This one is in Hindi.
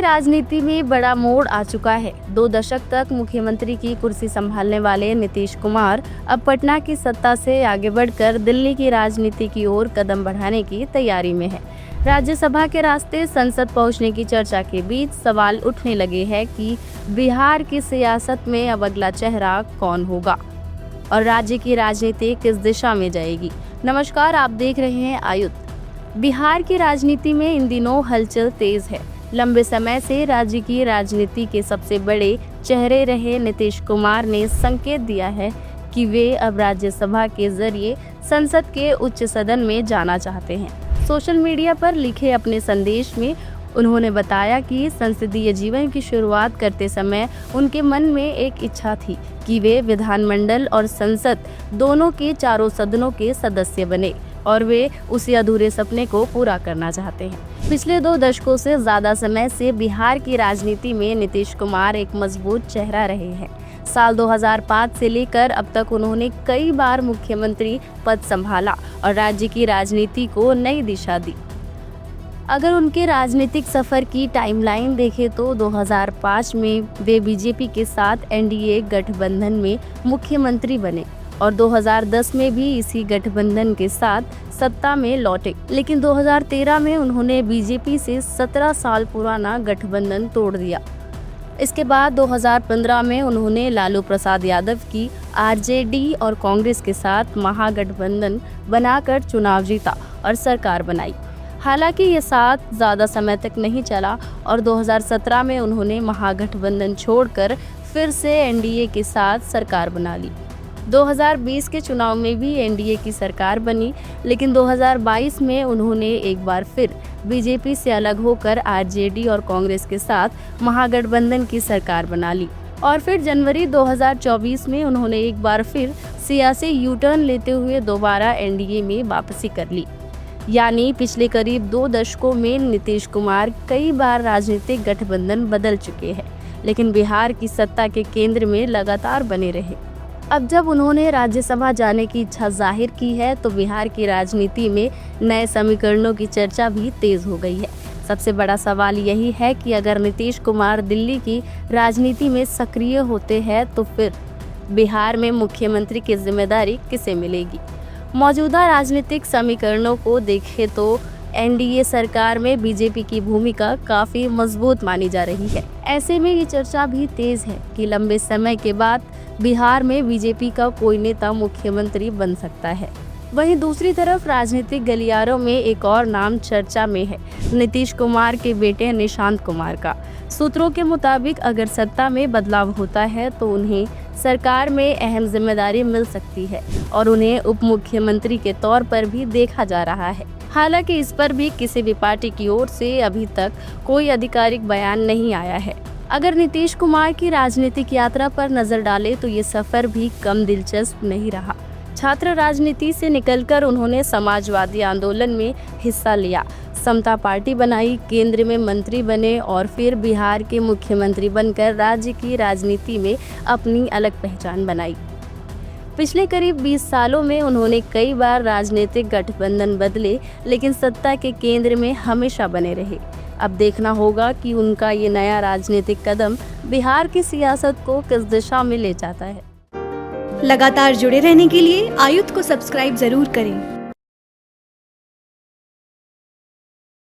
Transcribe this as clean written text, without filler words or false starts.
राजनीति में बड़ा मोड़ आ चुका है। 2 दशक तक मुख्यमंत्री की कुर्सी संभालने वाले नीतीश कुमार अब पटना की सत्ता से आगे बढ़कर दिल्ली की राजनीति की ओर कदम बढ़ाने की तैयारी में है। राज्यसभा के रास्ते संसद पहुंचने की चर्चा के बीच सवाल उठने लगे हैं कि बिहार की सियासत में अब अगला चेहरा कौन होगा और राज्य की राजनीति किस दिशा में जाएगी। नमस्कार, आप देख रहे हैं आयुध। बिहार की राजनीति में इन दिनों हलचल तेज है। लंबे समय से राज्य की राजनीति के सबसे बड़े चेहरे रहे नीतीश कुमार ने संकेत दिया है कि वे अब राज्यसभा के जरिए संसद के उच्च सदन में जाना चाहते हैं। सोशल मीडिया पर लिखे अपने संदेश में उन्होंने बताया कि संसदीय जीवन की शुरुआत करते समय उनके मन में एक इच्छा थी कि वे विधानमंडल और संसद दोनों के चारों सदनों के सदस्य बने और वे उसी अधूरे सपने को पूरा करना चाहते हैं। पिछले 2 दशकों से ज्यादा समय से बिहार की राजनीति में नीतीश कुमार एक मजबूत चेहरा रहे हैं। साल 2005 से लेकर अब तक उन्होंने कई बार मुख्यमंत्री पद संभाला और राज्य की राजनीति को नई दिशा दी। अगर उनके राजनीतिक सफर की टाइमलाइन देखें तो 2005 में वे बीजेपी के साथ एनडीए गठबंधन में मुख्यमंत्री बने और 2010 में भी इसी गठबंधन के साथ सत्ता में लौटे। लेकिन 2013 में उन्होंने बीजेपी से 17 साल पुराना गठबंधन तोड़ दिया। इसके बाद 2015 में उन्होंने लालू प्रसाद यादव की आरजेडी और कांग्रेस के साथ महागठबंधन बनाकर चुनाव जीता और सरकार बनाई। हालांकि ये साथ ज़्यादा समय तक नहीं चला और 2017 में उन्होंने महागठबंधन छोड़कर फिर से एनडीए के साथ सरकार बना ली। 2020 के चुनाव में भी एनडीए की सरकार बनी, लेकिन 2022 में उन्होंने एक बार फिर बीजेपी से अलग होकर आरजेडी और कांग्रेस के साथ महागठबंधन की सरकार बना ली और फिर जनवरी 2024 में उन्होंने एक बार फिर सियासी यू टर्न लेते हुए दोबारा एनडीए में वापसी कर ली। यानी पिछले करीब 2 दशकों में नीतीश कुमार कई बार राजनीतिक गठबंधन बदल चुके हैं, लेकिन बिहार की सत्ता के केंद्र में लगातार बने रहे। अब जब उन्होंने राज्यसभा जाने की इच्छा जाहिर की है तो बिहार की राजनीति में नए समीकरणों की चर्चा भी तेज हो गई है। सबसे बड़ा सवाल यही है कि अगर नीतीश कुमार दिल्ली की राजनीति में सक्रिय होते हैं तो फिर बिहार में मुख्यमंत्री की जिम्मेदारी किसे मिलेगी। मौजूदा राजनीतिक समीकरणों को देखें तो एनडीए सरकार में बीजेपी की भूमिका काफी मजबूत मानी जा रही है। ऐसे में ये चर्चा भी तेज है कि लंबे समय के बाद बिहार में बीजेपी का कोई नेता मुख्यमंत्री बन सकता है। वहीं दूसरी तरफ राजनीतिक गलियारों में एक और नाम चर्चा में है, नीतीश कुमार के बेटे निशांत कुमार का। सूत्रों के मुताबिक अगर सत्ता में बदलाव होता है तो उन्हें सरकार में अहम जिम्मेदारी मिल सकती है और उन्हें उप मुख्यमंत्री के तौर पर भी देखा जा रहा है। हालांकि इस पर भी किसी भी पार्टी की ओर से अभी तक कोई आधिकारिक बयान नहीं आया है। अगर नीतीश कुमार की राजनीतिक यात्रा पर नजर डालें तो ये सफर भी कम दिलचस्प नहीं रहा। छात्र राजनीति से निकलकर उन्होंने समाजवादी आंदोलन में हिस्सा लिया, समता पार्टी बनाई, केंद्र में मंत्री बने और फिर बिहार के मुख्यमंत्री बनकर राज्य की राजनीति में अपनी अलग पहचान बनाई। पिछले करीब 20 सालों में उन्होंने कई बार राजनीतिक गठबंधन बदले, लेकिन सत्ता के केंद्र में हमेशा बने रहे। अब देखना होगा कि उनका ये नया राजनीतिक कदम बिहार की सियासत को किस दिशा में ले जाता है। लगातार जुड़े रहने के लिए आयुध को सब्सक्राइब जरूर करें।